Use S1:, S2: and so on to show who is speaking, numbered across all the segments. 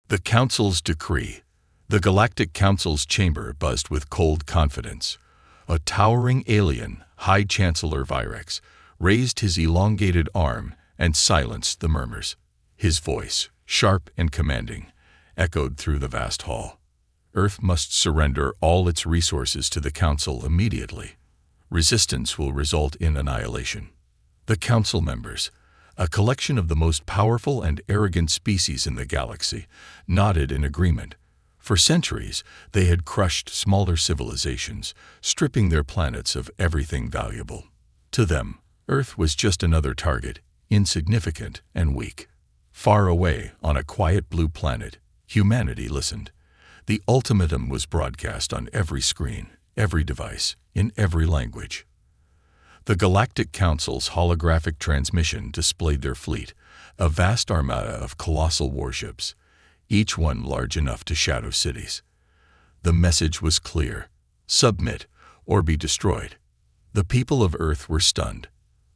S1: The Council's decree. The Galactic Council's chamber buzzed with cold confidence. A towering alien, High Chancellor Virex, raised his elongated arm and silenced the murmurs. His voice, sharp and commanding, echoed through the vast hall. Earth must surrender all its resources to the Council immediately. Resistance will result in annihilation. The Council members, a collection of the most powerful and arrogant species in the galaxy, nodded in agreement. For centuries, they had crushed smaller civilizations, stripping their planets of everything valuable. To them, Earth was just another target, insignificant and weak. Far away, on a quiet blue planet, humanity listened. The ultimatum was broadcast on every screen, every device, in every language. The Galactic Council's holographic transmission displayed their fleet, a vast armada of colossal warships, each one large enough to shadow cities. The message was clear: submit or be destroyed. The people of Earth were stunned.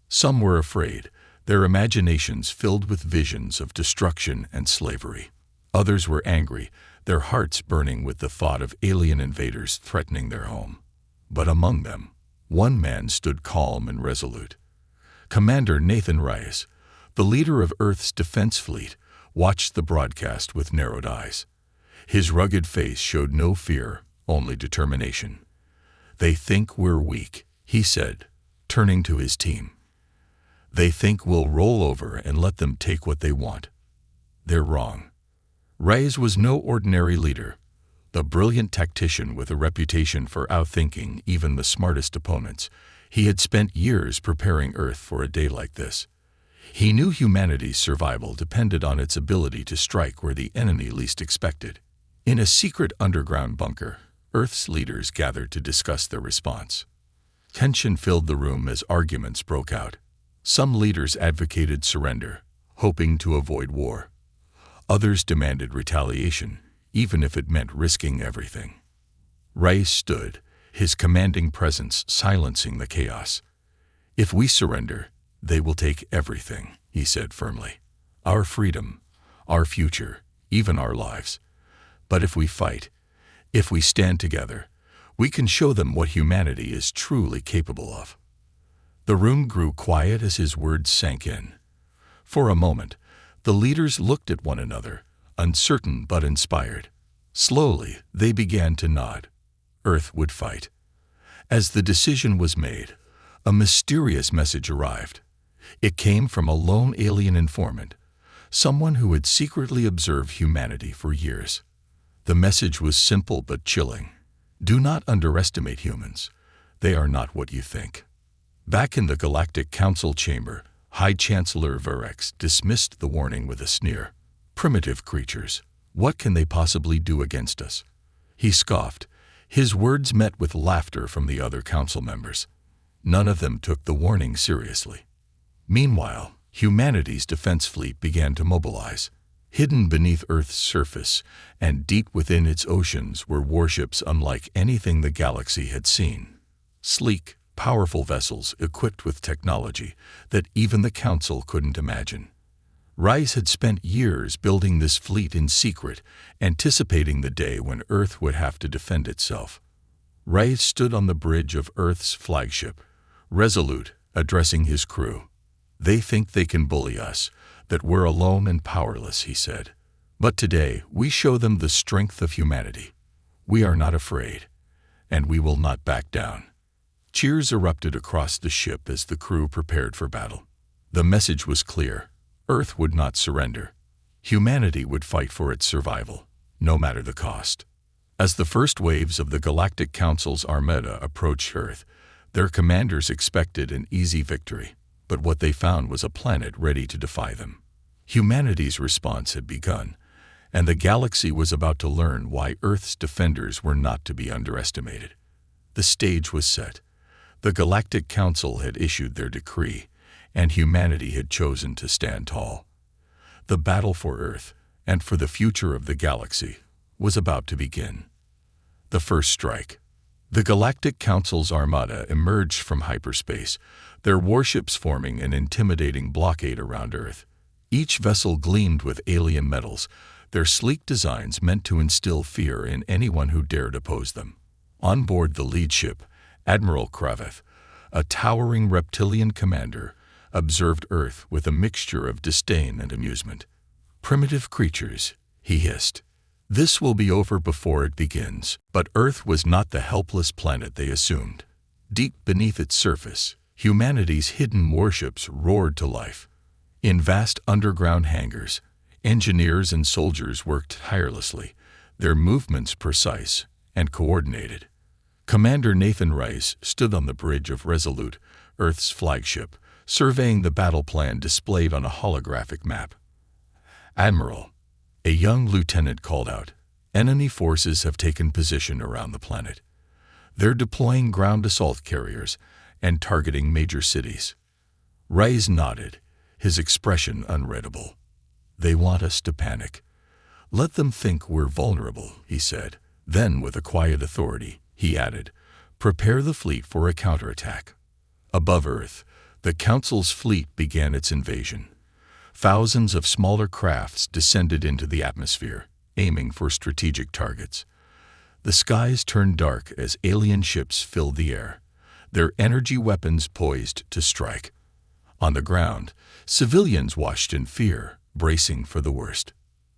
S1: Some were afraid, their imaginations filled with visions of destruction and slavery. Others were angry, their hearts burning with the thought of alien invaders threatening their home. But among them, one man stood calm and resolute. Commander Nathan Reyes, the leader of Earth's defense fleet, watched the broadcast with narrowed eyes. His rugged face showed no fear, only determination. "They think we're weak," he said, turning to his team. "They think we'll roll over and let them take what they want. They're wrong." Reyes was no ordinary leader, the brilliant tactician with a reputation for outthinking even the smartest opponents. He had spent years preparing Earth for a day like this. He knew humanity's survival depended on its ability to strike where the enemy least expected. In a secret underground bunker, Earth's leaders gathered to discuss their response. Tension filled the room as arguments broke out. Some leaders advocated surrender, hoping to avoid war. Others demanded retaliation, even if it meant risking everything. Reyes stood, his commanding presence silencing the chaos. "If we surrender, they will take everything," he said firmly. "Our freedom, our future, even our lives. But if we fight, if we stand together, we can show them what humanity is truly capable of." The room grew quiet as his words sank in. For a moment, the leaders looked at one another, uncertain but inspired. Slowly, they began to nod. Earth would fight. As the decision was made, a mysterious message arrived. It came from a lone alien informant, someone who had secretly observed humanity for years. The message was simple but chilling. "Do not underestimate humans. They are not what you think." Back in the Galactic Council chamber, High Chancellor Virex dismissed the warning with a sneer. "Primitive creatures. What can they possibly do against us?" He scoffed. His words met with laughter from the other council members. None of them took the warning seriously. Meanwhile, humanity's defense fleet began to mobilize. Hidden beneath Earth's surface and deep within its oceans were warships unlike anything the galaxy had seen. Sleek, powerful vessels equipped with technology that even the Council couldn't imagine. Reyes had spent years building this fleet in secret, anticipating the day when Earth would have to defend itself. Reyes stood on the bridge of Earth's flagship, resolute, addressing his crew. "They think they can bully us, that we're alone and powerless," he said. "But today we show them the strength of humanity. We are not afraid, and we will not back down." Cheers erupted across the ship as the crew prepared for battle. The message was clear: Earth would not surrender. Humanity would fight for its survival, no matter the cost. As the first waves of the Galactic Council's armada approached Earth, their commanders expected an easy victory, but what they found was a planet ready to defy them. Humanity's response had begun, and the galaxy was about to learn why Earth's defenders were not to be underestimated. The stage was set. The Galactic Council had issued their decree, and humanity had chosen to stand tall. The battle for Earth, and for the future of the galaxy, was about to begin. The first strike. The Galactic Council's armada emerged from hyperspace, their warships forming an intimidating blockade around Earth. Each vessel gleamed with alien metals, their sleek designs meant to instill fear in anyone who dared oppose them. On board the lead ship, Admiral Cravath, a towering reptilian commander, observed Earth with a mixture of disdain and amusement. "Primitive creatures," he hissed. "This will be over before it begins." But Earth was not the helpless planet they assumed. Deep beneath its surface, humanity's hidden warships roared to life. In vast underground hangars, engineers and soldiers worked tirelessly, their movements precise and coordinated. Commander Nathan Rice stood on the bridge of Resolute, Earth's flagship, surveying the battle plan displayed on a holographic map. "Admiral," a young lieutenant called out, "enemy forces have taken position around the planet. They're deploying ground assault carriers and targeting major cities." Rice nodded, his expression unreadable. "They want us to panic. Let them think we're vulnerable," he said. Then, with a quiet authority, he added, "Prepare the fleet for a counterattack." Above Earth, the Council's fleet began its invasion. Thousands of smaller crafts descended into the atmosphere, aiming for strategic targets. The skies turned dark as alien ships filled the air, their energy weapons poised to strike. On the ground, civilians watched in fear, bracing for the worst.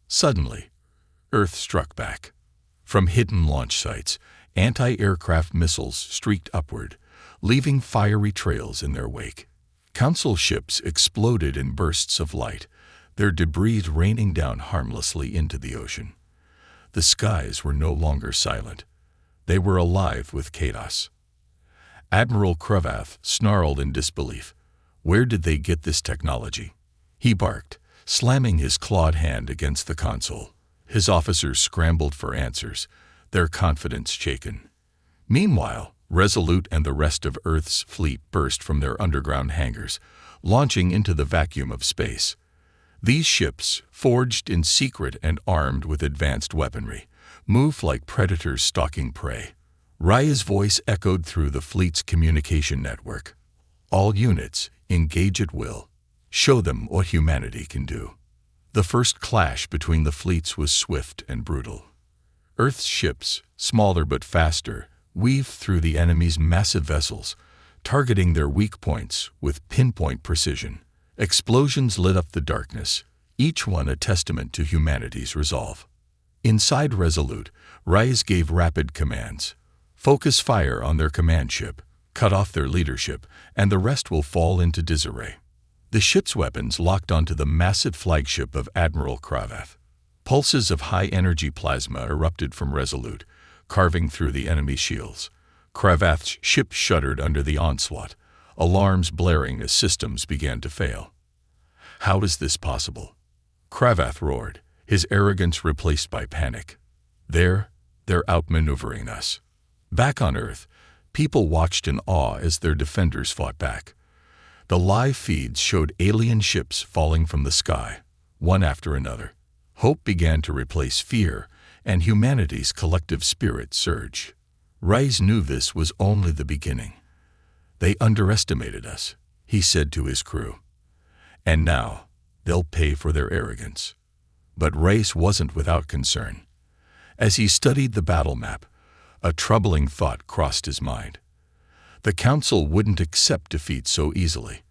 S1: Suddenly, Earth struck back. From hidden launch sites, anti-aircraft missiles streaked upward, leaving fiery trails in their wake. Council ships exploded in bursts of light, their debris raining down harmlessly into the ocean. The skies were no longer silent. They were alive with chaos. Admiral Cravath snarled in disbelief. Where did they get this technology? He barked, slamming his clawed hand against the console. His officers scrambled for answers, their confidence shaken. Meanwhile, Resolute and the rest of Earth's fleet burst from their underground hangars, launching into the vacuum of space. These ships, forged in secret and armed with advanced weaponry, moved like predators stalking prey. Raya's voice echoed through the fleet's communication network. "All units, engage at will. Show them what humanity can do." The first clash between the fleets was swift and brutal. Earth's ships, smaller but faster, weaved through the enemy's massive vessels, targeting their weak points with pinpoint precision. Explosions lit up the darkness, each one a testament to humanity's resolve. Inside Resolute, Rise gave rapid commands. "Focus fire on their command ship, cut off their leadership, and the rest will fall into disarray." The ship's weapons locked onto the massive flagship of Admiral Cravath. Pulses of high-energy plasma erupted from Resolute, carving through the enemy's shields. Cravath's ship shuddered under the onslaught, alarms blaring as systems began to fail. "How is this possible?" Cravath roared, his arrogance replaced by panic. They're outmaneuvering us." Back on Earth, people watched in awe as their defenders fought back. The live feeds showed alien ships falling from the sky, one after another. Hope began to replace fear, and humanity's collective spirit surged. Rise knew this was only the beginning. "They underestimated us," he said to his crew. "And now, they'll pay for their arrogance." But Rise wasn't without concern. As he studied the battle map, a troubling thought crossed his mind. The Council wouldn't accept defeat so easily.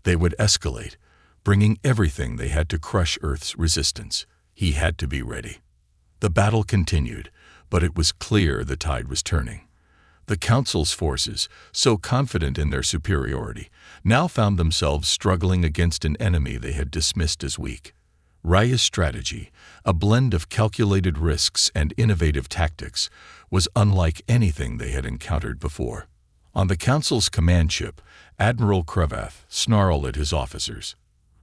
S1: They would escalate, bringing everything they had to crush Earth's resistance. He had to be ready. The battle continued, but it was clear the tide was turning. The Council's forces, so confident in their superiority, now found themselves struggling against an enemy they had dismissed as weak. Raya's strategy, a blend of calculated risks and innovative tactics, was unlike anything they had encountered before. On the Council's command ship, Admiral Cravath snarled at his officers.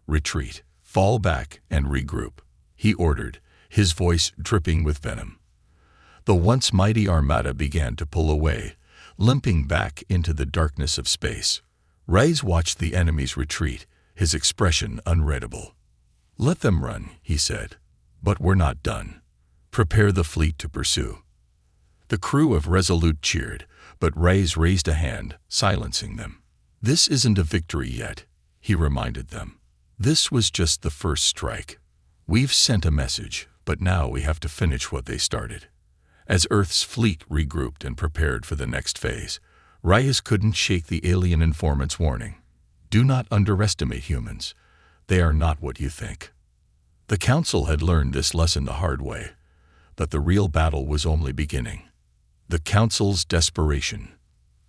S1: "Retreat, fall back, and regroup," he ordered, his voice dripping with venom. The once mighty armada began to pull away, limping back into the darkness of space. Rise watched the enemy's retreat, his expression unreadable. "Let them run," he said, "but we're not done. Prepare the fleet to pursue." The crew of Resolute cheered, but Rise raised a hand, silencing them. "This isn't a victory yet," he reminded them. "This was just the first strike. We've sent a message, but now we have to finish what they started. As Earth's fleet regrouped and prepared for the next phase, Reyes couldn't shake the alien informant's warning. Do not underestimate humans. They are not what you think. The Council had learned this lesson the hard way, but the real battle was only beginning. The Council's desperation.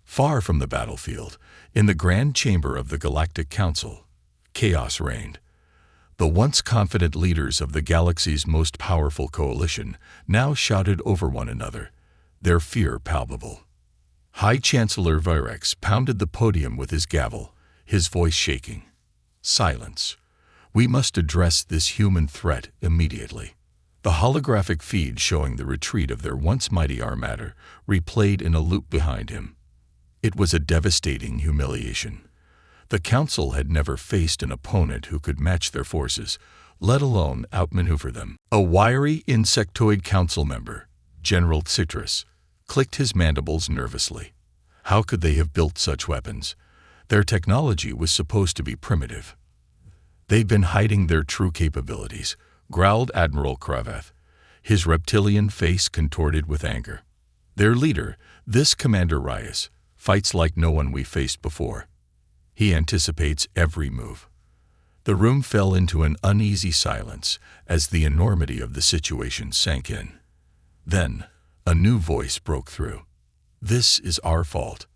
S1: Far from the battlefield, in the grand chamber of the Galactic Council, chaos reigned. The once confident leaders of the galaxy's most powerful coalition now shouted over one another, their fear palpable. High Chancellor Virex pounded the podium with his gavel, his voice shaking. Silence. We must address this human threat immediately. The holographic feed showing the retreat of their once mighty armada replayed in a loop behind him. It was a devastating humiliation. The Council had never faced an opponent who could match their forces, let alone outmaneuver them. A wiry insectoid council member, General Citrus, clicked his mandibles nervously. How could they have built such weapons? Their technology was supposed to be primitive. They'd been hiding their true capabilities, growled Admiral Kraveth, his reptilian face contorted with anger. Their leader, this Commander Reyes, fights like no one we faced before. He anticipates every move. The room fell into an uneasy silence as the enormity of the situation sank in. Then, a new voice broke through. This is our fault.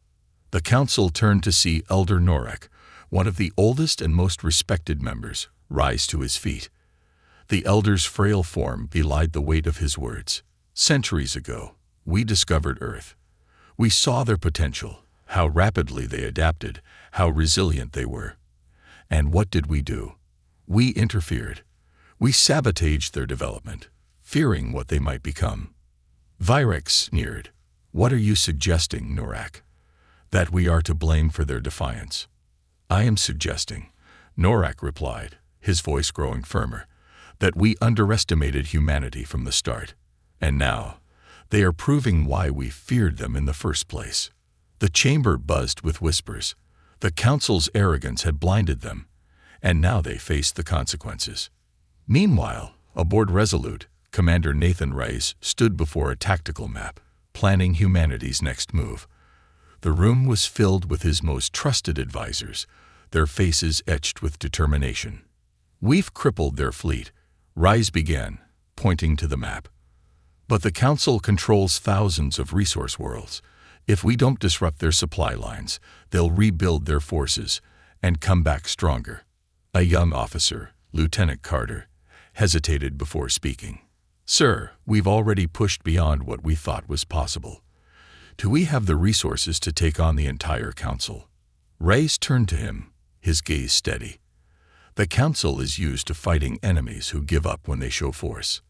S1: The Council turned to see Elder Norak, one of the oldest and most respected members, rise to his feet. The Elder's frail form belied the weight of his words. Centuries ago, we discovered Earth. We saw their potential, how rapidly they adapted, how resilient they were. And what did we do? We interfered. We sabotaged their development, fearing what they might become. Virex sneered. What are you suggesting, Norak? That we are to blame for their defiance? I am suggesting, Norak replied, his voice growing firmer, that we underestimated humanity from the start. And now, they are proving why we feared them in the first place. The chamber buzzed with whispers. The Council's arrogance had blinded them, and now they faced the consequences. Meanwhile, aboard Resolute, Commander Nathan Reyes stood before a tactical map, planning humanity's next move. The room was filled with his most trusted advisors, their faces etched with determination. We've crippled their fleet, Reyes began, pointing to the map. But the Council controls thousands of resource worlds. If we don't disrupt their supply lines, they'll rebuild their forces and come back stronger. A young officer, Lieutenant Carter, hesitated before speaking. Sir, we've already pushed beyond what we thought was possible. Do we have the resources to take on the entire Council? Reyes turned to him, his gaze steady. The Council is used to fighting enemies who give up when they show force.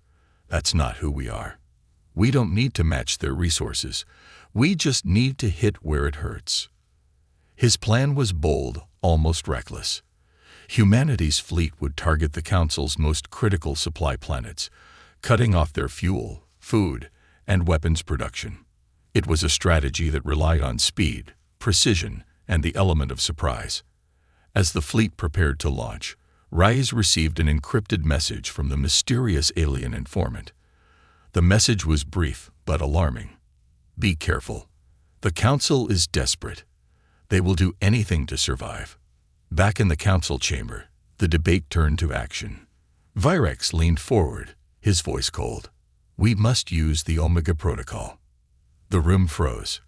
S1: That's not who we are. We don't need to match their resources. We just need to hit where it hurts. His plan was bold, almost reckless. Humanity's fleet would target the Council's most critical supply planets, cutting off their fuel, food, and weapons production. It was a strategy that relied on speed, precision, and the element of surprise. As the fleet prepared to launch, Reyes received an encrypted message from the mysterious alien informant. The message was brief but alarming. Be careful. The Council is desperate. They will do anything to survive. Back in the Council chamber, the debate turned to action. Virex leaned forward, his voice cold. We must use the Omega Protocol. The room froze.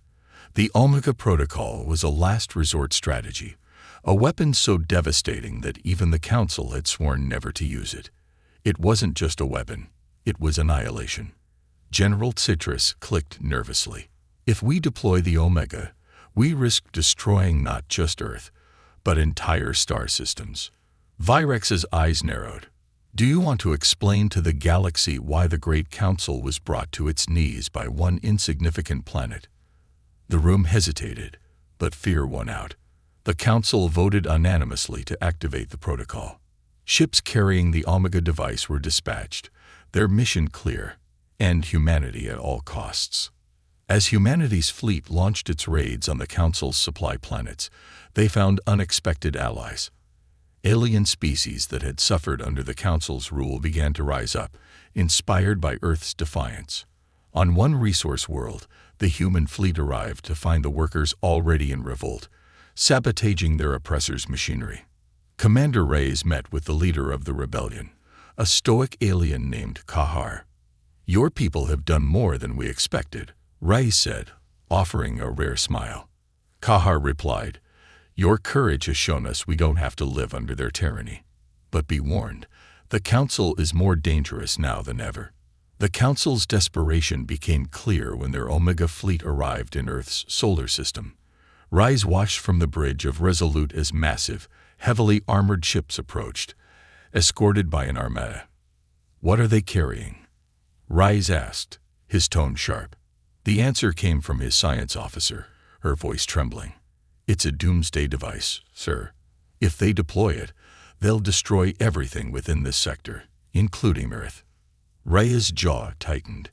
S1: The Omega Protocol was a last resort strategy, a weapon so devastating that even the Council had sworn never to use it. It wasn't just a weapon, it was annihilation. General Citrus clicked nervously. If we deploy the Omega, we risk destroying not just Earth, but entire star systems. Virex's eyes narrowed. Do you want to explain to the galaxy why the Great Council was brought to its knees by one insignificant planet? The room hesitated, but fear won out. The Council voted unanimously to activate the protocol. Ships carrying the Omega device were dispatched, their mission clear: end humanity at all costs. As humanity's fleet launched its raids on the Council's supply planets, they found unexpected allies. Alien species that had suffered under the Council's rule began to rise up, inspired by Earth's defiance. On one resource world, the human fleet arrived to find the workers already in revolt, sabotaging their oppressors' machinery. Commander Reyes met with the leader of the rebellion, a stoic alien named Kahar. "Your people have done more than we expected," Reyes said, offering a rare smile. Kahar replied, "Your courage has shown us we don't have to live under their tyranny. But be warned, the Council is more dangerous now than ever." The Council's desperation became clear when their Omega fleet arrived in Earth's solar system. Reyes watched from the bridge of Resolute as massive, heavily armored ships approached, escorted by an armada. "What are they carrying?" Reyes asked, his tone sharp. The answer came from his science officer, her voice trembling. "It's a doomsday device, sir. If they deploy it, they'll destroy everything within this sector, including Earth." Reyes' jaw tightened.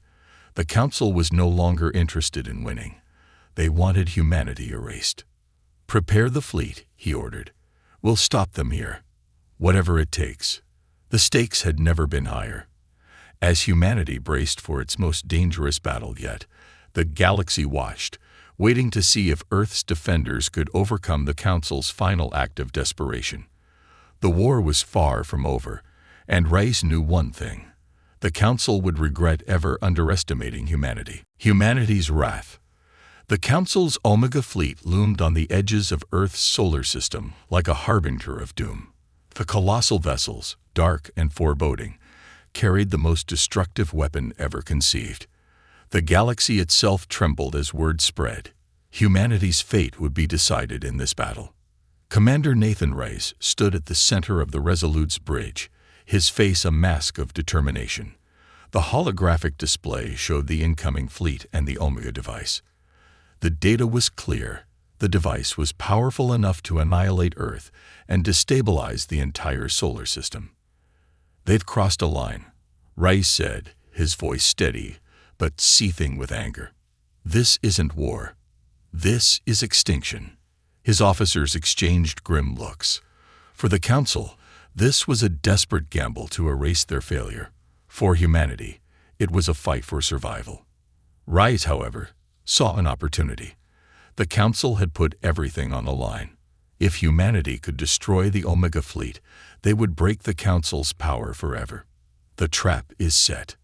S1: The Council was no longer interested in winning. They wanted humanity erased. "Prepare the fleet," he ordered. "We'll stop them here, whatever it takes." The stakes had never been higher. As humanity braced for its most dangerous battle yet, the galaxy watched, waiting to see if Earth's defenders could overcome the Council's final act of desperation. The war was far from over, and Reyes knew one thing. The Council would regret ever underestimating humanity. Humanity's wrath. The Council's Omega fleet loomed on the edges of Earth's solar system like a harbinger of doom. The colossal vessels, dark and foreboding, carried the most destructive weapon ever conceived. The galaxy itself trembled as word spread. Humanity's fate would be decided in this battle. Commander Nathan Reyes stood at the center of the Resolute's bridge, his face a mask of determination. The holographic display showed the incoming fleet and the Omega device. The data was clear. The device was powerful enough to annihilate Earth and destabilize the entire solar system. "They've crossed a line," Reyes said, his voice steady but seething with anger. "This isn't war. This is extinction." His officers exchanged grim looks. For the Council, this was a desperate gamble to erase their failure. For humanity, it was a fight for survival. Reyes, however, saw an opportunity. The Council had put everything on the line. If humanity could destroy the Omega fleet, they would break the Council's power forever. The trap is set.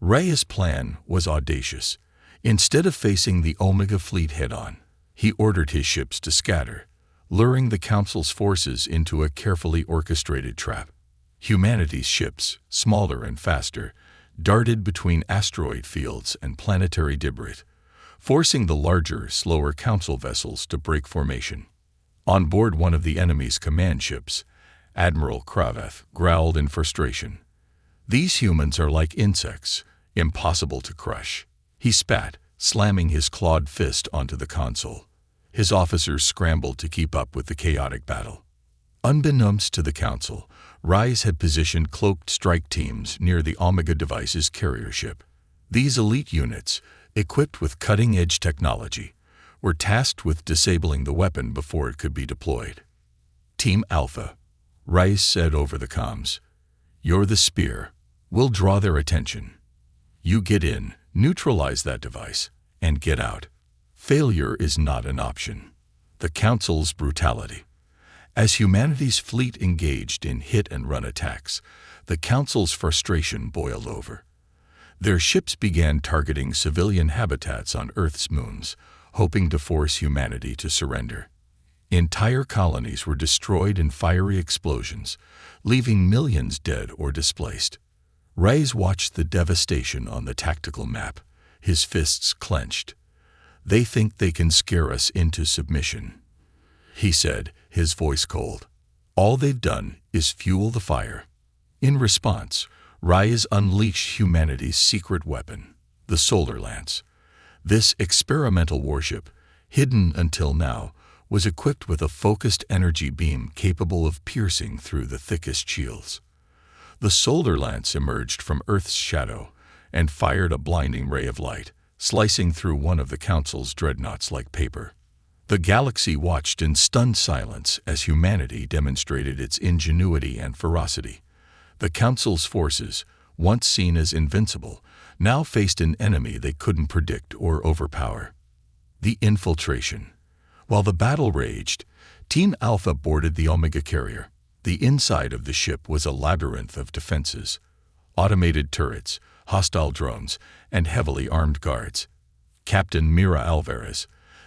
S1: Reyes' plan was audacious. Instead of facing the Omega fleet head-on, he ordered his ships to scatter, luring the Council's forces into a carefully orchestrated trap. Humanity's ships, smaller and faster, darted between asteroid fields and planetary debris, forcing the larger, slower Council vessels to break formation. On board one of the enemy's command ships, Admiral Kraveth growled in frustration. "These humans are like insects, impossible to crush." He spat, slamming his clawed fist onto the console. His officers scrambled to keep up with the chaotic battle. Unbeknownst to the Council, Reyes had positioned cloaked strike teams near the Omega device's carrier ship. These elite units, equipped with cutting-edge technology, were tasked with disabling the weapon before it could be deployed. "Team Alpha," Reyes said over the comms, "you're the spear. We'll draw their attention. You get in, neutralize that device, and get out. Failure is not an option." The Council's brutality. As humanity's fleet engaged in hit-and-run attacks, the Council's frustration boiled over. Their ships began targeting civilian habitats on Earth's moons, hoping to force humanity to surrender. Entire colonies were destroyed in fiery explosions, leaving millions dead or displaced. Reyes watched the devastation on the tactical map, his fists clenched. "They think they can scare us into submission," he said, his voice cold. "All they've done is fuel the fire." In response, Reyes unleashed humanity's secret weapon, the Solar Lance. This experimental warship, hidden until now, was equipped with a focused energy beam capable of piercing through the thickest shields. The Solar Lance emerged from Earth's shadow and fired a blinding ray of light, slicing through one of the Council's dreadnoughts like paper. The galaxy watched in stunned silence as humanity demonstrated its ingenuity and ferocity. The Council's forces, once seen as invincible, now faced an enemy they couldn't predict or overpower. The infiltration. While the battle raged, Team Alpha boarded the Omega carrier. The inside of the ship was a labyrinth of defenses. Automated turrets, hostile drones, and heavily armed guards. Captain Mira Alvarez,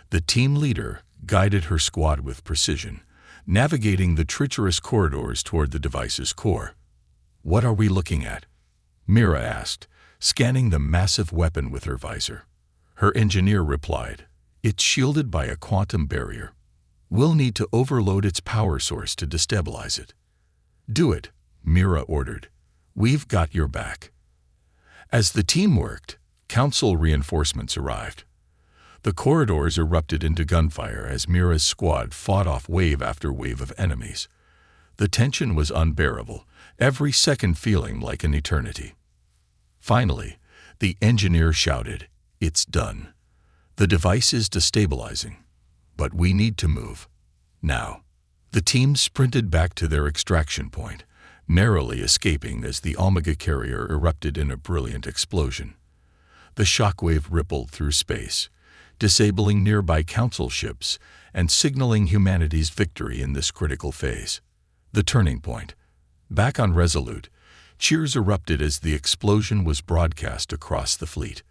S1: the team leader, guided her squad with precision, navigating the treacherous corridors toward the device's core. "What are we looking at?" Mira asked, scanning the massive weapon with her visor. Her engineer replied, "It's shielded by a quantum barrier. We'll need to overload its power source to destabilize it." "Do it," Mira ordered. "We've got your back." As the team worked, Council reinforcements arrived. The corridors erupted into gunfire as Mira's squad fought off wave after wave of enemies. The tension was unbearable, every second feeling like an eternity. Finally, the engineer shouted, "It's done. The device is destabilizing. But we need to move. Now." The team sprinted back to their extraction point, narrowly escaping as the Omega carrier erupted in a brilliant explosion. The shockwave rippled through space, disabling nearby Council ships and signaling humanity's victory in this critical phase. The turning point. Back on Resolute, cheers erupted as the explosion was broadcast across the fleet.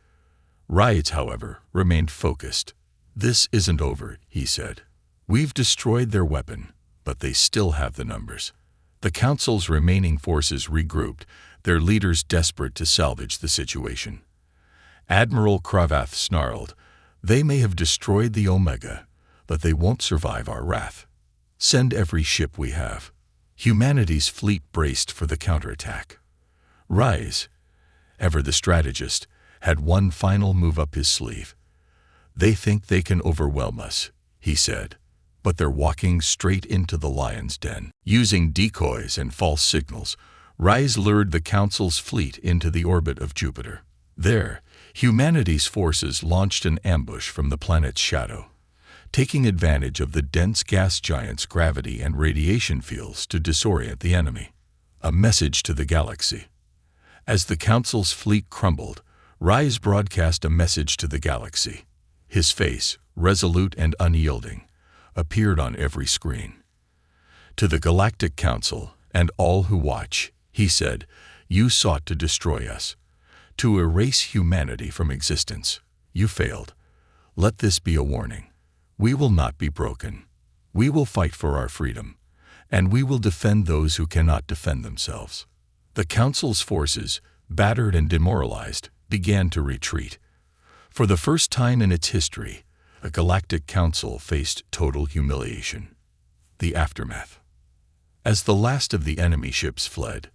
S1: Reyes, however, remained focused. "This isn't over," he said. "We've destroyed their weapon, but they still have the numbers." The Council's remaining forces regrouped, their leaders desperate to salvage the situation. Admiral Cravath snarled, "They may have destroyed the Omega, but they won't survive our wrath. Send every ship we have." Humanity's fleet braced for the counterattack. Reyes, ever the strategist, had one final move up his sleeve. "They think they can overwhelm us," he said, "but they're walking straight into the lion's den." Using decoys and false signals, Reyes lured the Council's fleet into the orbit of Jupiter. There, humanity's forces launched an ambush from the planet's shadow, taking advantage of the dense gas giant's gravity and radiation fields to disorient the enemy. A message to the galaxy. As the Council's fleet crumbled, Reyes broadcast a message to the galaxy. His face, resolute and unyielding, appeared on every screen. "To the Galactic Council and all who watch," he said, "you sought to destroy us, to erase humanity from existence. You failed. Let this be a warning. We will not be broken. We will fight for our freedom, and we will defend those who cannot defend themselves." The Council's forces, battered and demoralized, began to retreat. For the first time in its history, a Galactic Council faced total humiliation. The aftermath. As the last of the enemy ships fled,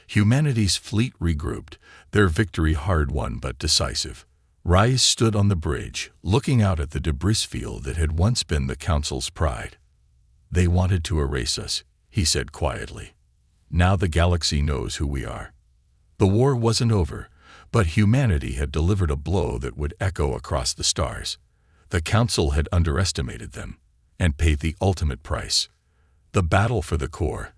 S1: humanity's fleet regrouped, their victory hard-won but decisive. Reyes stood on the bridge, looking out at the debris field that had once been the Council's pride. "They wanted to erase us," he said quietly. "Now the galaxy knows who we are." The war wasn't over, but humanity had delivered a blow that would echo across the stars. The Council had underestimated them, and paid the ultimate price. The battle for the core.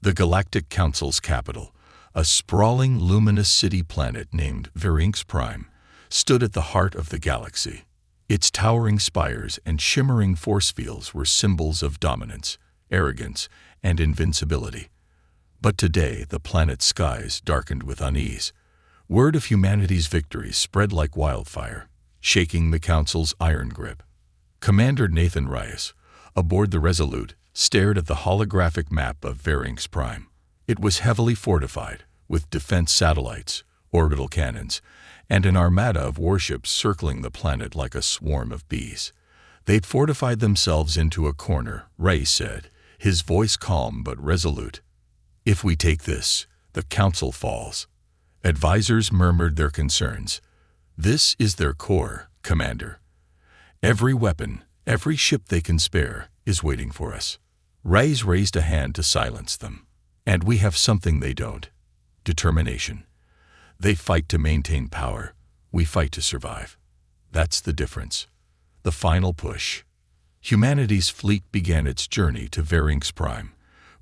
S1: The Galactic Council's capital, a sprawling, luminous city planet named Verinx Prime, stood at the heart of the galaxy. Its towering spires and shimmering force fields were symbols of dominance, arrogance, and invincibility. But today the planet's skies darkened with unease. Word of humanity's victory spread like wildfire, shaking the Council's iron grip. Commander Nathan Reyes, aboard the Resolute, stared at the holographic map of Verinx Prime. It was heavily fortified, with defense satellites, orbital cannons, and an armada of warships circling the planet like a swarm of bees. They'd fortified themselves into a corner, Reyes said, his voice calm but resolute. "If we take this, the Council falls." Advisors murmured their concerns. "This is their core, Commander. Every weapon, every ship they can spare, is waiting for us." Reyes raised a hand to silence them. "And we have something they don't. Determination. They fight to maintain power. We fight to survive. That's the difference. The final push." Humanity's fleet began its journey to Varinx Prime,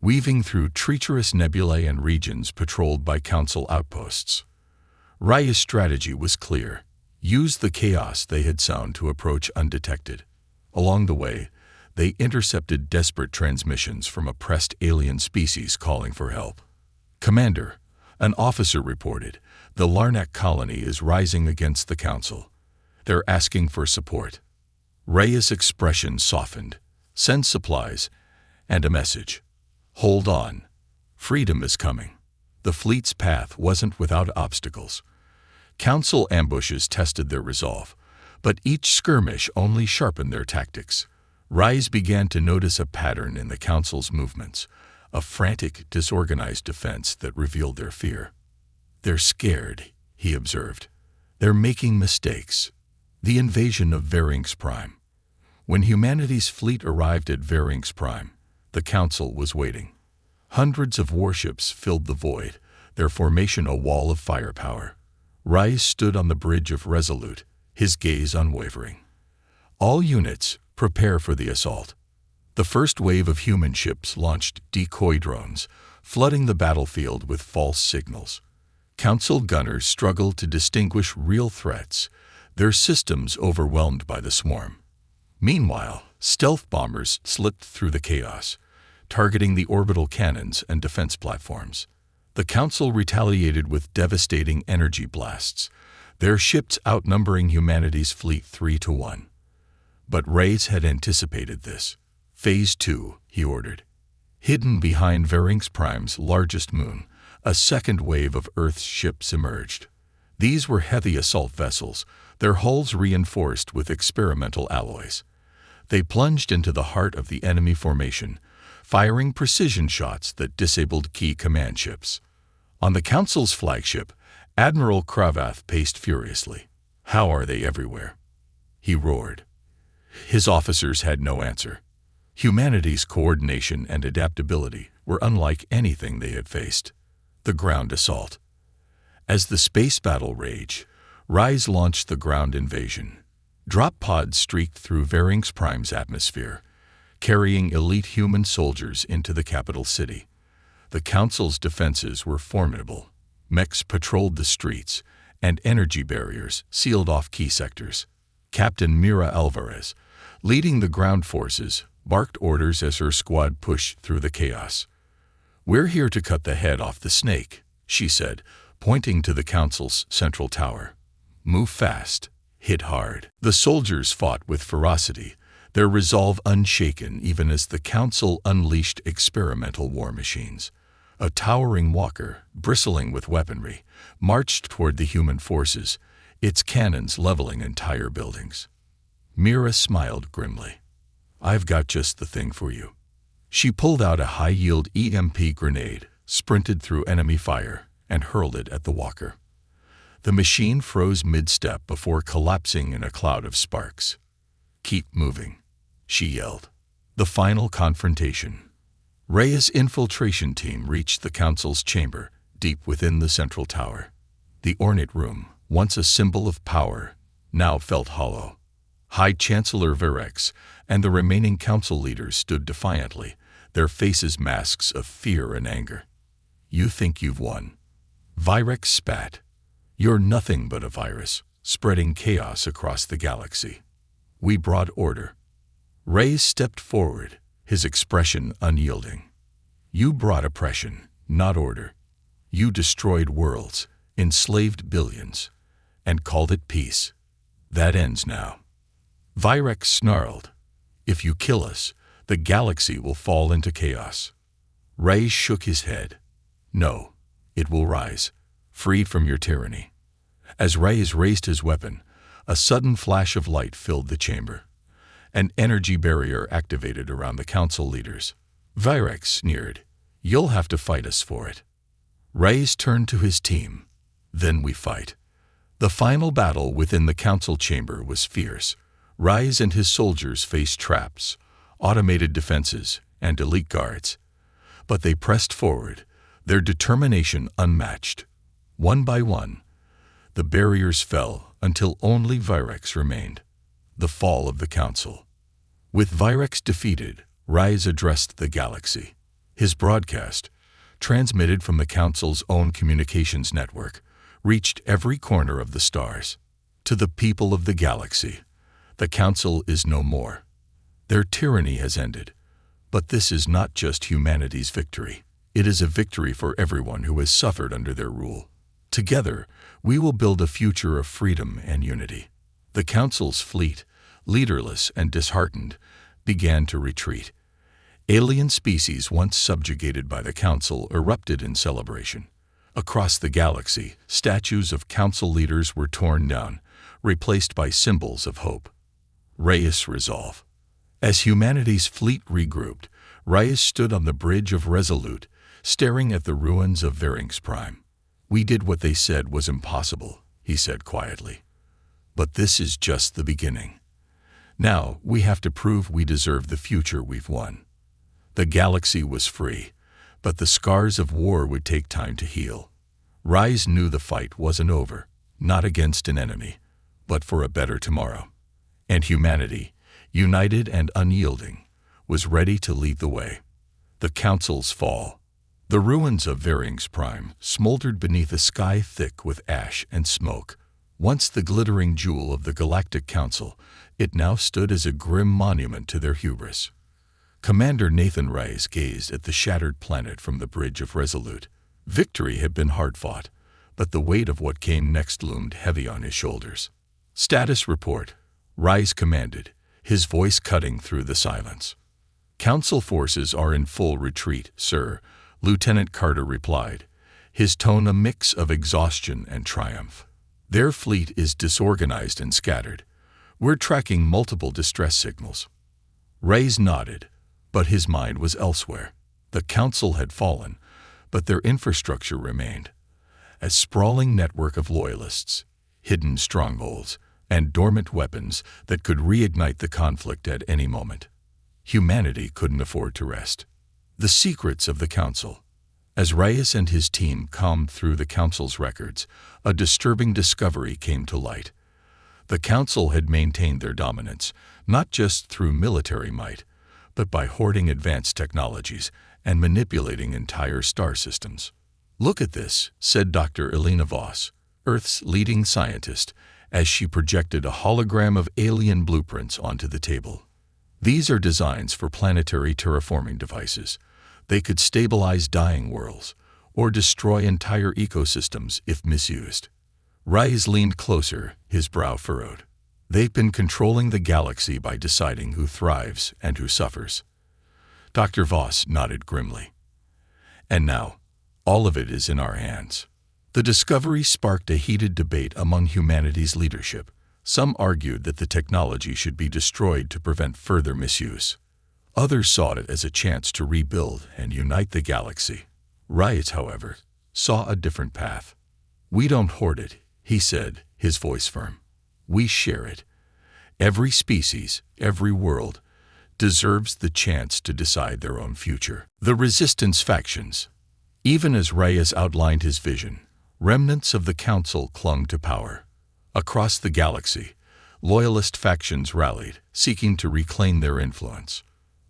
S1: weaving through treacherous nebulae and regions patrolled by Council outposts. Raya's strategy was clear: use the chaos they had sown to approach undetected. Along the way, they intercepted desperate transmissions from oppressed alien species calling for help. "Commander," an officer reported, "the Larnak colony is rising against the Council. They're asking for support." Raya's expression softened. "Send supplies and a message. Hold on. Freedom is coming." The fleet's path wasn't without obstacles. Council ambushes tested their resolve, but each skirmish only sharpened their tactics. Rise began to notice a pattern in the Council's movements, a frantic, disorganized defense that revealed their fear. "They're scared," he observed. "They're making mistakes." The invasion of Varinx Prime. When humanity's fleet arrived at Varinx Prime, the Council was waiting. Hundreds of warships filled the void, their formation a wall of firepower. Rise stood on the bridge of Resolute, his gaze unwavering. "All units, prepare for the assault." The first wave of human ships launched decoy drones, flooding the battlefield with false signals. Council gunners struggled to distinguish real threats, their systems overwhelmed by the swarm. Meanwhile, stealth bombers slipped through the chaos, targeting the orbital cannons and defense platforms. The Council retaliated with devastating energy blasts, their ships outnumbering humanity's fleet 3-1. But Reyes had anticipated this. "Phase 2, he ordered. Hidden behind Varinx Prime's largest moon, a second wave of Earth's ships emerged. These were heavy assault vessels, their hulls reinforced with experimental alloys. They plunged into the heart of the enemy formation, firing precision shots that disabled key command ships. On the Council's flagship, Admiral Cravath paced furiously. "How are they everywhere?" he roared. His officers had no answer. Humanity's coordination and adaptability were unlike anything they had faced. The ground assault. As the space battle raged, Rise launched the ground invasion. Drop pods streaked through Varinx Prime's atmosphere, carrying elite human soldiers into the capital city. The Council's defenses were formidable. Mechs patrolled the streets, and energy barriers sealed off key sectors. Captain Mira Alvarez, leading the ground forces, barked orders as her squad pushed through the chaos. "We're here to cut the head off the snake," she said, pointing to the Council's central tower. "Move fast, hit hard." The soldiers fought with ferocity, their resolve unshaken even as the Council unleashed experimental war machines. A towering walker, bristling with weaponry, marched toward the human forces, its cannons leveling entire buildings. Mira smiled grimly. "I've got just the thing for you." She pulled out a high-yield EMP grenade, sprinted through enemy fire, and hurled it at the walker. The machine froze mid-step before collapsing in a cloud of sparks. "Keep moving," she yelled. The final confrontation. Reyes' infiltration team reached the Council's chamber, deep within the central tower. The ornate room, once a symbol of power, now felt hollow. High Chancellor Virex and the remaining Council leaders stood defiantly, their faces masks of fear and anger. "You think you've won?" Virex spat. "You're nothing but a virus, spreading chaos across the galaxy. We brought order." Reyes stepped forward, his expression unyielding. "You brought oppression, not order. You destroyed worlds, enslaved billions, and called it peace. That ends now." Virex snarled. "If you kill us, the galaxy will fall into chaos." Reyes shook his head. "No, it will rise, freed from your tyranny." As Reyes raised his weapon, a sudden flash of light filled the chamber. An energy barrier activated around the Council leaders. Virex sneered. "You'll have to fight us for it." Reyes turned to his team. "Then we fight." The final battle within the Council chamber was fierce. Reyes and his soldiers faced traps, automated defenses, and elite guards. But they pressed forward, their determination unmatched. One by one, the barriers fell until only Virex remained. The fall of the Council. With Virex defeated, Rise addressed the galaxy. His broadcast, transmitted from the Council's own communications network, reached every corner of the stars. To the people of the galaxy, the Council is no more. Their tyranny has ended. But this is not just humanity's victory. It is a victory for everyone who has suffered under their rule. Together, we will build a future of freedom and unity. The Council's fleet, leaderless and disheartened, began to retreat. Alien species once subjugated by the Council erupted in celebration. Across the galaxy, statues of Council leaders were torn down, replaced by symbols of hope. Reyes resolve. As humanity's fleet regrouped, Reyes stood on the bridge of Resolute, staring at the ruins of Varinx Prime. "We did what they said was impossible," he said quietly. "But this is just the beginning. Now we have to prove we deserve the future we've won." The galaxy was free, but the scars of war would take time to heal. Rise knew the fight wasn't over, not against an enemy, but for a better tomorrow. And humanity, united and unyielding, was ready to lead the way. The Council's fall. The ruins of Varinx Prime smoldered beneath a sky thick with ash and smoke. Once the glittering jewel of the Galactic Council, it now stood as a grim monument to their hubris. Commander Nathan Reyes gazed at the shattered planet from the bridge of Resolute. Victory had been hard-fought, but the weight of what came next loomed heavy on his shoulders. "Status report," Reyes commanded, his voice cutting through the silence. "Council forces are in full retreat, sir," Lieutenant Carter replied, his tone a mix of exhaustion and triumph. "Their fleet is disorganized and scattered. We're tracking multiple distress signals." Reyes nodded, but his mind was elsewhere. The Council had fallen, but their infrastructure remained. A sprawling network of loyalists, hidden strongholds, and dormant weapons that could reignite the conflict at any moment. Humanity couldn't afford to rest. The secrets of the Council. As Reyes and his team combed through the Council's records, a disturbing discovery came to light. The Council had maintained their dominance, not just through military might, but by hoarding advanced technologies and manipulating entire star systems. "Look at this," said Dr. Elena Voss, Earth's leading scientist, as she projected a hologram of alien blueprints onto the table. "These are designs for planetary terraforming devices. They could stabilize dying worlds, or destroy entire ecosystems if misused." Reyes leaned closer, his brow furrowed. "They've been controlling the galaxy by deciding who thrives and who suffers." Dr. Voss nodded grimly. "And now, all of it is in our hands." The discovery sparked a heated debate among humanity's leadership. Some argued that the technology should be destroyed to prevent further misuse. Others saw it as a chance to rebuild and unite the galaxy. Reyes, however, saw a different path. "We don't hoard it," he said, his voice firm. "We share it. Every species, every world, deserves the chance to decide their own future." The resistance factions. Even as Reyes outlined his vision, remnants of the Council clung to power. Across the galaxy, loyalist factions rallied, seeking to reclaim their influence.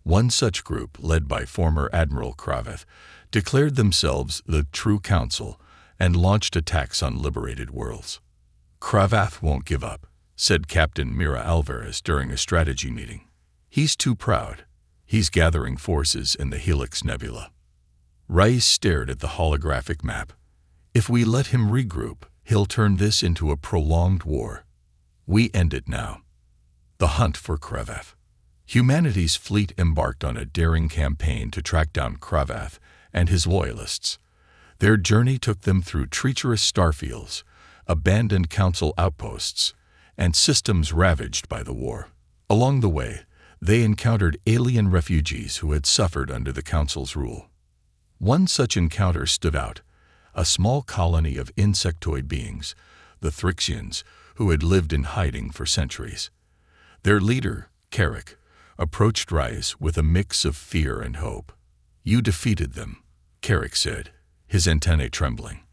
S1: One such group, led by former Admiral Kraveth, declared themselves the True Council and launched attacks on liberated worlds. "Kraveth won't give up," said Captain Mira Alvarez during a strategy meeting. "He's too proud. He's gathering forces in the Helix Nebula." Reyes stared at the holographic map. "If we let him regroup, he'll turn this into a prolonged war. We end it now." The hunt for Kraveth. Humanity's fleet embarked on a daring campaign to track down Kraveth and his loyalists. Their journey took them through treacherous starfields, abandoned Council outposts, and systems ravaged by the war. Along the way, they encountered alien refugees who had suffered under the Council's rule. One such encounter stood out, a small colony of insectoid beings, the Thrixians, who had lived in hiding for centuries. Their leader, Carrick, approached Reyes with a mix of fear and hope. "You defeated them," Carrick said, his antennae trembling.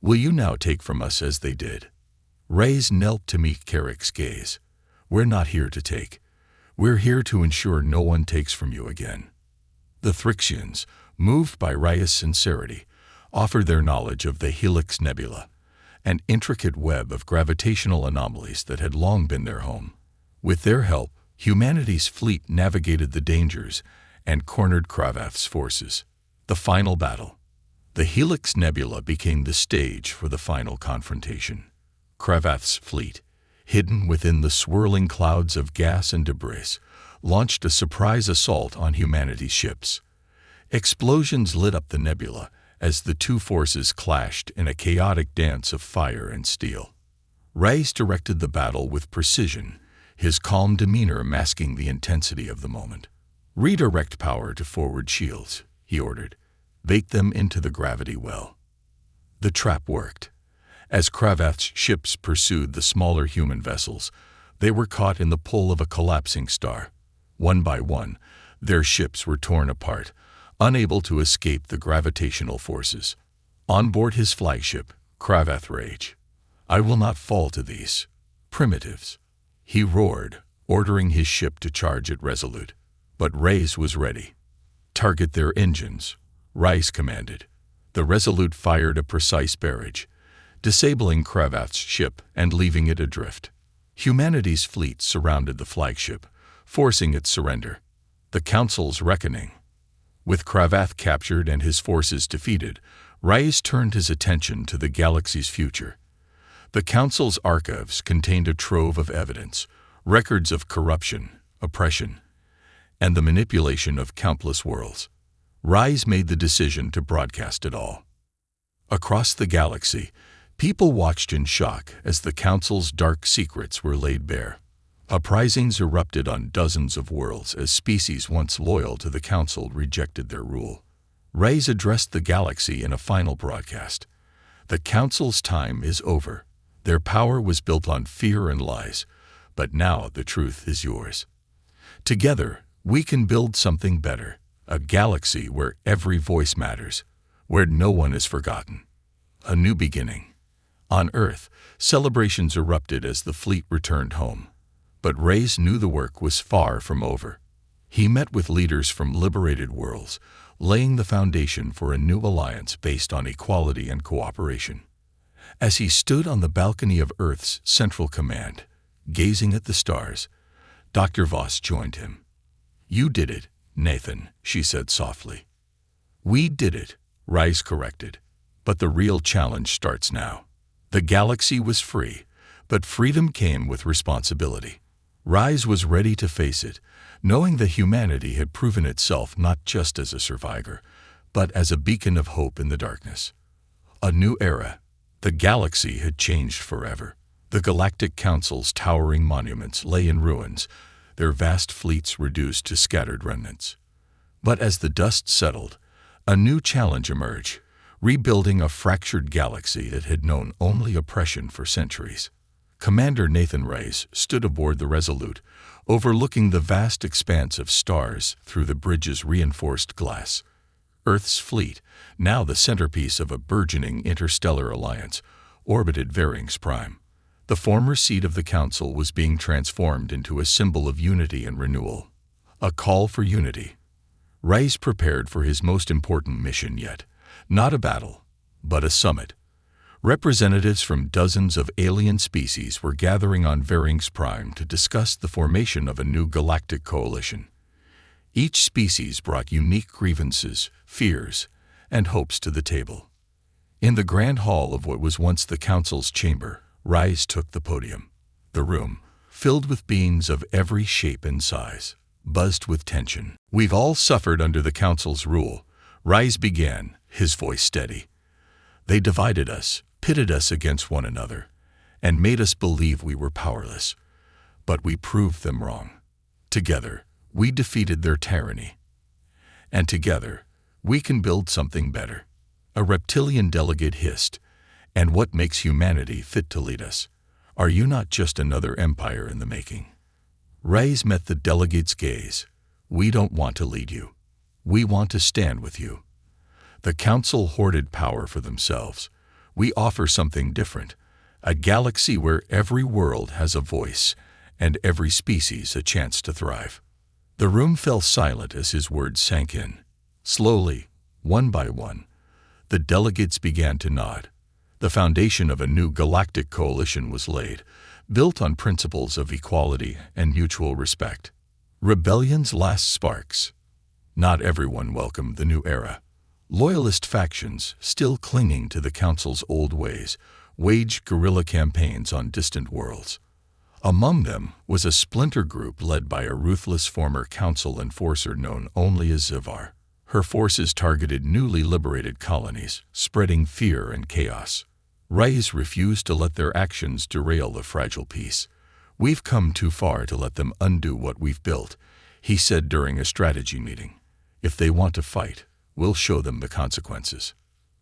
S1: "Will you now take from us as they did?" Reyes knelt to meet Carrick's gaze. "We're not here to take. We're here to ensure no one takes from you again." The Thrixians, moved by Rai's sincerity, offered their knowledge of the Helix Nebula, an intricate web of gravitational anomalies that had long been their home. With their help, humanity's fleet navigated the dangers and cornered Cravath's forces. The final battle. The Helix Nebula became the stage for the final confrontation. Cravath's fleet, hidden within the swirling clouds of gas and debris, launched a surprise assault on humanity's ships. Explosions lit up the nebula as the two forces clashed in a chaotic dance of fire and steel. Reyes directed the battle with precision, his calm demeanor masking the intensity of the moment. "Redirect power to forward shields," he ordered. "Bake them into the gravity well." The trap worked. As Cravath's ships pursued the smaller human vessels, they were caught in the pull of a collapsing star. One by one, their ships were torn apart, unable to escape the gravitational forces. On board his flagship, Cravath raged. "I will not fall to these primitives," he roared, ordering his ship to charge it resolute. But Reyes was ready. "Target their engines," Reyes commanded. The Resolute fired a precise barrage, disabling Cravath's ship and leaving it adrift. Humanity's fleet surrounded the flagship, forcing its surrender. The Council's reckoning. With Cravath captured and his forces defeated, Reyes turned his attention to the galaxy's future. The Council's archives contained a trove of evidence, records of corruption, oppression, and the manipulation of countless worlds. Reyes made the decision to broadcast it all. Across the galaxy, people watched in shock as the Council's dark secrets were laid bare. Uprisings erupted on dozens of worlds as species once loyal to the Council rejected their rule. Reyes addressed the galaxy in a final broadcast. "The Council's time is over. Their power was built on fear and lies, but now the truth is yours. Together, we can build something better, a galaxy where every voice matters, where no one is forgotten. A new beginning." On Earth, celebrations erupted as the fleet returned home. But Reyes knew the work was far from over. He met with leaders from liberated worlds, laying the foundation for a new alliance based on equality and cooperation. As he stood on the balcony of Earth's Central Command, gazing at the stars, Dr. Voss joined him. "You did it, Nathan," she said softly. "We did it," Reyes corrected. "But the real challenge starts now." The galaxy was free, but freedom came with responsibility. Reyes was ready to face it, knowing that humanity had proven itself not just as a survivor, but as a beacon of hope in the darkness. A new era. The galaxy had changed forever. The Galactic Council's towering monuments lay in ruins, their vast fleets reduced to scattered remnants. But as the dust settled, a new challenge emerged, rebuilding a fractured galaxy that had known only oppression for centuries. Commander Nathan Reyes stood aboard the Resolute, overlooking the vast expanse of stars through the bridge's reinforced glass. Earth's fleet, now the centerpiece of a burgeoning interstellar alliance, orbited Varings Prime. The former seat of the Council was being transformed into a symbol of unity and renewal. A call for unity. Reyes prepared for his most important mission yet. Not a battle, but a summit. Representatives from dozens of alien species were gathering on Varings Prime to discuss the formation of a new galactic coalition. Each species brought unique grievances, fears, and hopes to the table. In the grand hall of what was once the Council's chamber, Reyes took the podium. The room, filled with beings of every shape and size, buzzed with tension. "We've all suffered under the Council's rule," Reyes began, his voice steady. "They divided us, pitted us against one another, and made us believe we were powerless. But we proved them wrong. Together, we defeated their tyranny. And together, we can build something better." A reptilian delegate hissed, "And what makes humanity fit to lead us? Are you not just another empire in the making?" Reyes met the delegate's gaze. "We don't want to lead you. We want to stand with you. The Council hoarded power for themselves. We offer something different, a galaxy where every world has a voice and every species a chance to thrive. The room fell silent as his words sank in. Slowly, one by one, the delegates began to nod. The foundation of a new galactic coalition was laid, built on principles of equality and mutual respect. Rebellion's last sparks. Not everyone welcomed the new era. Loyalist factions, still clinging to the Council's old ways, waged guerrilla campaigns on distant worlds. Among them was a splinter group led by a ruthless former Council enforcer known only as Zivar. Her forces targeted newly liberated colonies, spreading fear and chaos. Rais refused to let their actions derail the fragile peace. "We've come too far to let them undo what we've built," he said during a strategy meeting. "If they want to fight, we'll show them the consequences."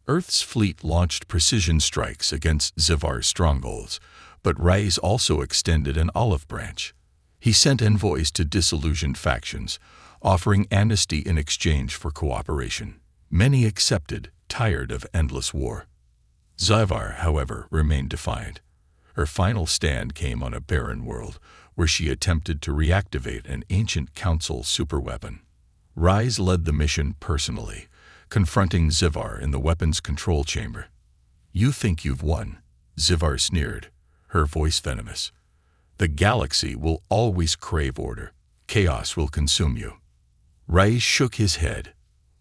S1: Earth's fleet launched precision strikes against Zivar's strongholds, but Rais also extended an olive branch. He sent envoys to disillusioned factions, offering amnesty in exchange for cooperation. Many accepted, tired of endless war. Zivar, however, remained defiant. Her final stand came on a barren world, where she attempted to reactivate an ancient Council superweapon. Rais led the mission personally, confronting Zivar in the weapons control chamber. "You think you've won," Zivar sneered, her voice venomous. "The galaxy will always crave order. Chaos will consume you." Rais shook his head.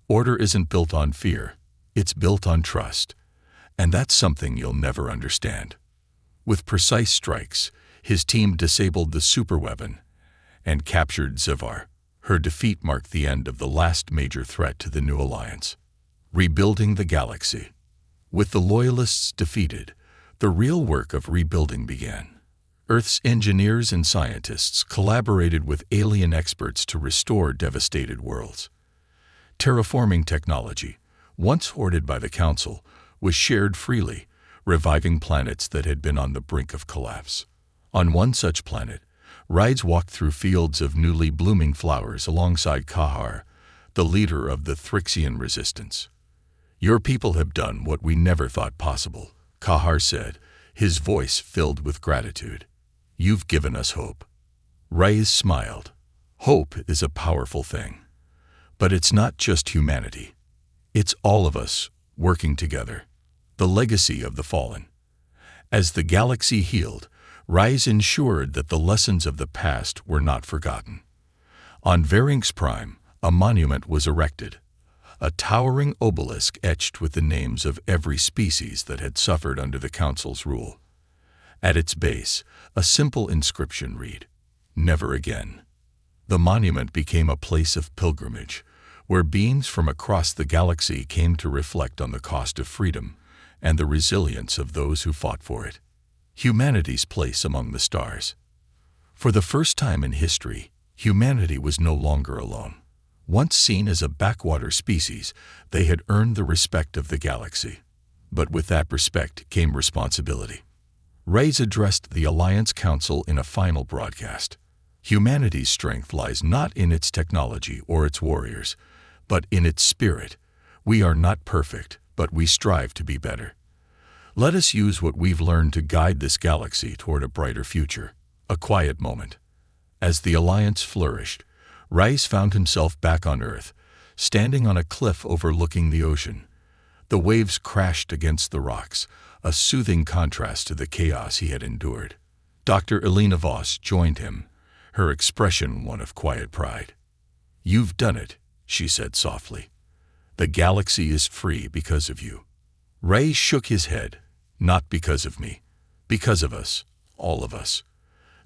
S1: "Order isn't built on fear. It's built on trust. And that's something you'll never understand." With precise strikes, his team disabled the superweapon and captured Zivar. Her defeat marked the end of the last major threat to the new alliance. Rebuilding the galaxy. With the Loyalists defeated, the real work of rebuilding began. Earth's engineers and scientists collaborated with alien experts to restore devastated worlds. Terraforming technology, once hoarded by the Council, was shared freely, reviving planets that had been on the brink of collapse. On one such planet, Rais walked through fields of newly blooming flowers alongside Kahar, the leader of the Thrixian resistance. "Your people have done what we never thought possible," Kahar said, his voice filled with gratitude. "You've given us hope." Rais smiled. "Hope is a powerful thing. But it's not just humanity. It's all of us working together." The legacy of the fallen. As the galaxy healed, Rais ensured that the lessons of the past were not forgotten. On Varinx Prime, a monument was erected, a towering obelisk etched with the names of every species that had suffered under the Council's rule. At its base, a simple inscription read, "Never again." The monument became a place of pilgrimage, where beings from across the galaxy came to reflect on the cost of freedom and the resilience of those who fought for it. Humanity's place among the stars. For the first time in history, humanity was no longer alone. Once seen as a backwater species, they had earned the respect of the galaxy. But with that respect came responsibility. Rais addressed the Alliance Council in a final broadcast. Humanity's strength lies not in its technology or its warriors, but in its spirit. We are not perfect, but we strive to be better. Let us use what we've learned to guide this galaxy toward a brighter future. A quiet moment. As the Alliance flourished, Rais found himself back on Earth, standing on a cliff overlooking the ocean. The waves crashed against the rocks, a soothing contrast to the chaos he had endured. Dr. Elena Voss joined him, her expression one of quiet pride. "You've done it," she said softly. "The galaxy is free because of you." Rais shook his head. "Not because of me. Because of us. All of us."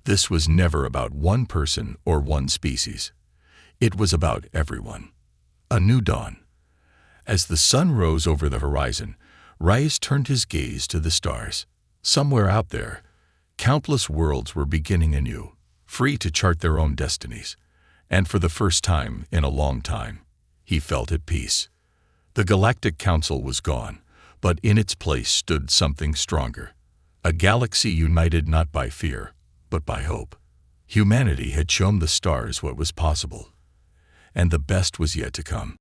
S1: This was never about one person or one species. It was about everyone. A new dawn. As the sun rose over the horizon, Rais turned his gaze to the stars. Somewhere out there, countless worlds were beginning anew, free to chart their own destinies. And for the first time in a long time, he felt at peace. The Galactic Council was gone, but in its place stood something stronger. A galaxy united not by fear, but by hope. Humanity had shown the stars what was possible, and the best was yet to come.